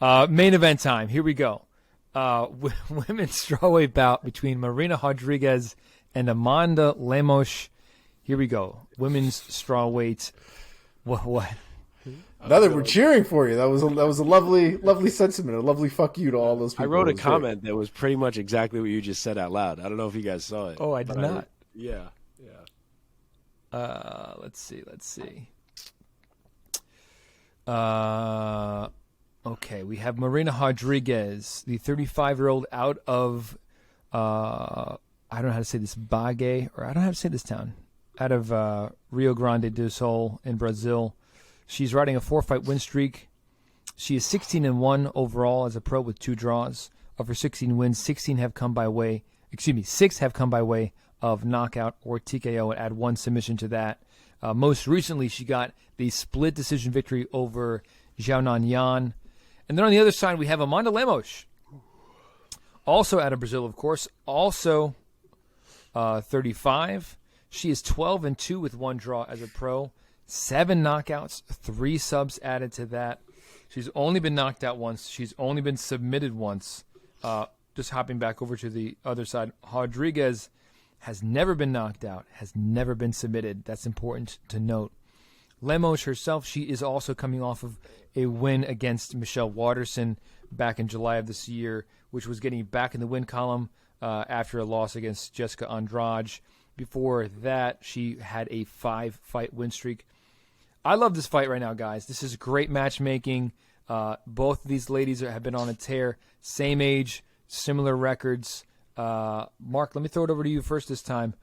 Main event time. Here we go. Women's strawweight bout between Marina Rodriguez and Amanda Lemos. Here we go. Women's strawweight. What? Now that we're cheering for you, that was a lovely sentiment, a lovely fuck you to all those people. I wrote a comment that was pretty much exactly what you just said out loud. I don't know if you guys saw it. Oh, I did not. Yeah. Let's see. Okay, we have Marina Rodriguez, the 35-year-old out of, I don't know how to say this, Bagué, or I don't know how to say this town, out of Rio Grande do Sul in Brazil. She's riding a 4-fight win streak. She is 16-1 overall as a pro with 2 draws. Of her 16 wins, 6 have come by way of knockout or TKO, and add 1 submission to that. Most recently, she got the split decision victory over Xiaonan Yan. And then on the other side, we have Amanda Lemos, also out of Brazil, of course, also 35. She is 12-2 with 1 draw as a pro, 7 knockouts, 3 subs added to that. She's only been knocked out once. She's only been submitted once. Just hopping back over to the other side, Rodriguez has never been knocked out, has never been submitted. That's important to note. Lemos herself, she is also coming off of a win against Michelle Waterson back in July of this year, which was getting back in the win column after a loss against Jessica Andrade. Before that, she had a 5-fight win streak. I love this fight right now, guys. This is great matchmaking. Both of these ladies have been on a tear. Same age, similar records. Mark, let me throw it over to you first this time.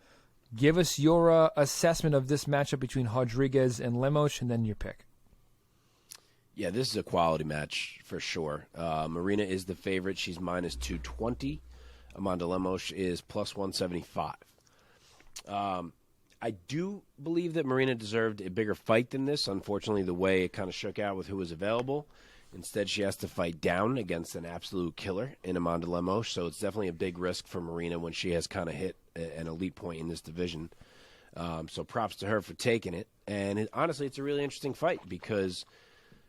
Give us your assessment of this matchup between Rodriguez and Lemos, and then your pick. Yeah, this is a quality match for sure. Marina is the favorite. She's minus 220. Amanda Lemos is plus 175. I do believe that Marina deserved a bigger fight than this. Unfortunately, the way it kind of shook out with who was available. Instead, she has to fight down against an absolute killer in Amanda Lemos. So it's definitely a big risk for Marina when she has kind of hit an elite point in this division. So props to her for taking it. And honestly, it's a really interesting fight because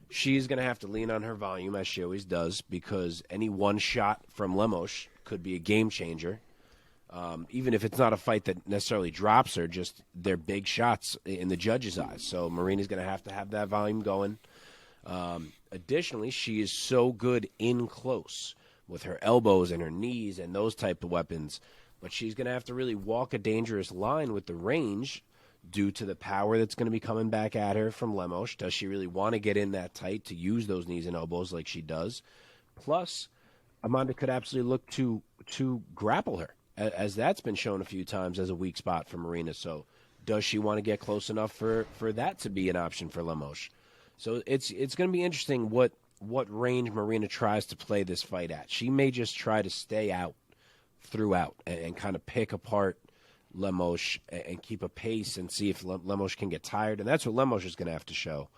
she's going to have to lean on her volume, as she always does, because any one shot from Lemos could be a game changer. Even if it's not a fight that necessarily drops her, just they're big shots in the judge's eyes. So Marina's going to have that volume going. Additionally, she is so good in close with her elbows and her knees and those type of weapons. But she's going to have to really walk a dangerous line with the range due to the power that's going to be coming back at her from Lemos. Does she really want to get in that tight to use those knees and elbows like she does? Plus, Amanda could absolutely look to grapple her, as that's been shown a few times as a weak spot for Marina. So does she want to get close enough for that to be an option for Lemos? So it's going to be interesting what range Marina tries to play this fight at. She may just try to stay out throughout and kind of pick apart Lemos and keep a pace and see if Lemos can get tired. And that's what Lemos is going to have to show,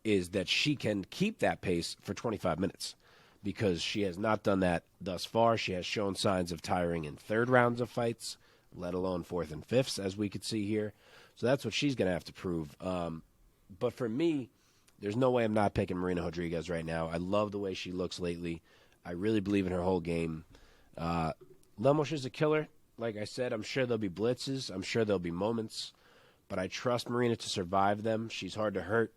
is that she can keep that pace for 25 minutes because she has not done that thus far. She has shown signs of tiring in third rounds of fights, let alone fourth and fifths, as we could see here. So that's what she's going to have to prove. But for me, there's no way I'm not picking Marina Rodriguez right now. I love the way she looks lately. I really believe in her whole game. Lemos is a killer. Like I said, I'm sure there'll be blitzes. I'm sure there'll be moments. But I trust Marina to survive them. She's hard to hurt.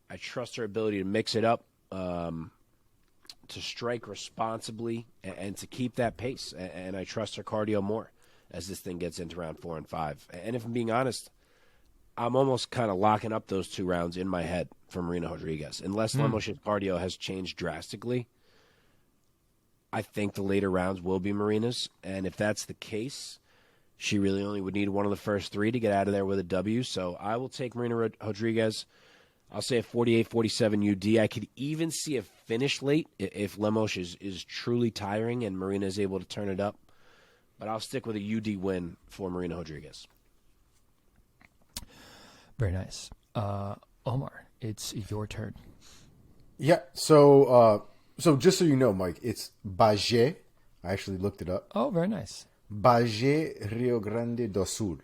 I trust her ability to mix it up, to strike responsibly, and to keep that pace. And I trust her cardio more as this thing gets into round 4 and 5. And if I'm being honest, I'm almost kind of locking up those 2 rounds in my head for Marina Rodriguez. Unless Lemos' cardio has changed drastically, I think the later rounds will be Marina's. And if that's the case, she really only would need one of the first 3 to get out of there with a W. So I will take Marina Rodriguez. I'll say a 48-47 UD. I could even see a finish late if Lemos is truly tiring and Marina is able to turn it up. But I'll stick with a UD win for Marina Rodriguez. Very nice. Omar, it's your turn. Yeah, so just so you know, Mike, it's Bagué. I actually looked it up. Oh, very nice. Bagué, Rio Grande do Sul.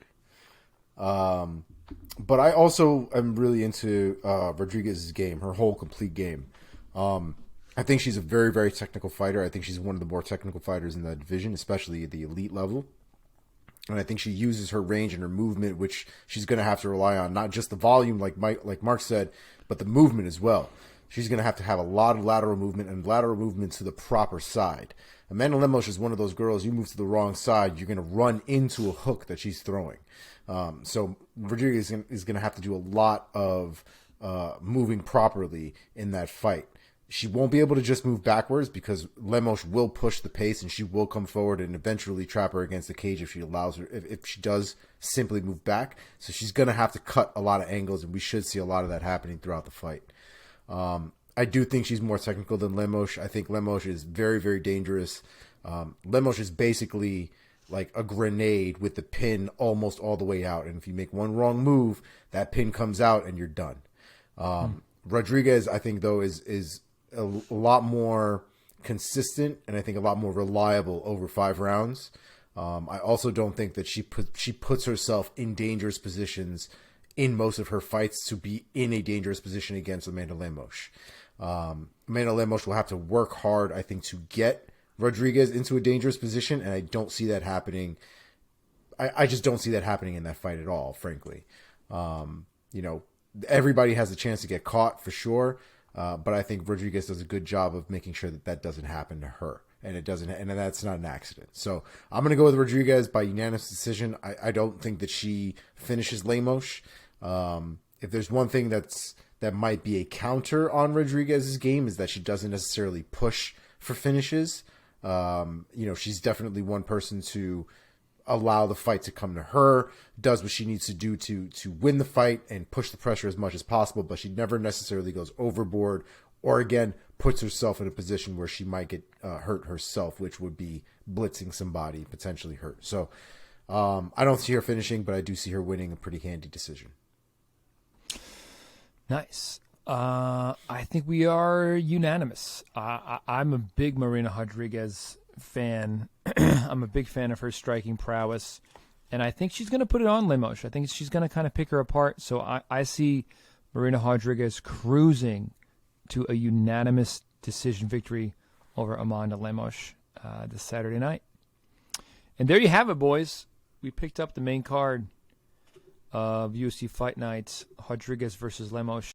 But I also am really into Rodriguez's game, her whole complete game. I think she's a very, very technical fighter. I think she's one of the more technical fighters in that division, especially at the elite level. And I think she uses her range and her movement, which she's going to have to rely on, not just the volume, like Mark said, but the movement as well. She's going to have a lot of lateral movement and lateral movement to the proper side. Amanda Lemos is one of those girls, you move to the wrong side, you're going to run into a hook that she's throwing. So Rodriguez is going to have to do a lot of moving properly in that fight. She won't be able to just move backwards because Lemos will push the pace and she will come forward and eventually trap her against the cage if she allows her, if she does simply move back. So she's going to have to cut a lot of angles, and we should see a lot of that happening throughout the fight. I do think she's more technical than Lemos. I think Lemos is very, very dangerous. Lemos is basically like a grenade with the pin almost all the way out. And if you make one wrong move, that pin comes out and you're done. Rodriguez, I think, though, is a lot more consistent and I think a lot more reliable over 5 rounds. I also don't think that she puts herself in dangerous positions in most of her fights to be in a dangerous position against Amanda Lemos. Amanda Lemos will have to work hard, I think, to get Rodriguez into a dangerous position, and I don't see that happening. I just don't see that happening in that fight at all, frankly. Everybody has a chance to get caught for sure. But I think Rodriguez does a good job of making sure that doesn't happen to her, and it doesn't, and that's not an accident. So I'm going to go with Rodriguez by unanimous decision. I don't think that she finishes Lemos. If there's one thing that might be a counter on Rodriguez's game is that she doesn't necessarily push for finishes. She's definitely one person to allow the fight to come to her, does what she needs to do to win the fight and push the pressure as much as possible, but she never necessarily goes overboard or, again, puts herself in a position where she might get hurt herself, which would be blitzing somebody, potentially hurt. So I don't see her finishing, but I do see her winning a pretty handy decision. Nice. I think we are unanimous. I'm a big Marina Rodriguez fan. I'm a big fan of her striking prowess, and I think she's going to put it on Lemos. I think she's going to kind of pick her apart. So I see Marina Rodriguez cruising to a unanimous decision victory over Amanda Lemos this Saturday night. And there you have it, boys. We picked up the main card of UFC Fight Night, Rodriguez versus Lemos.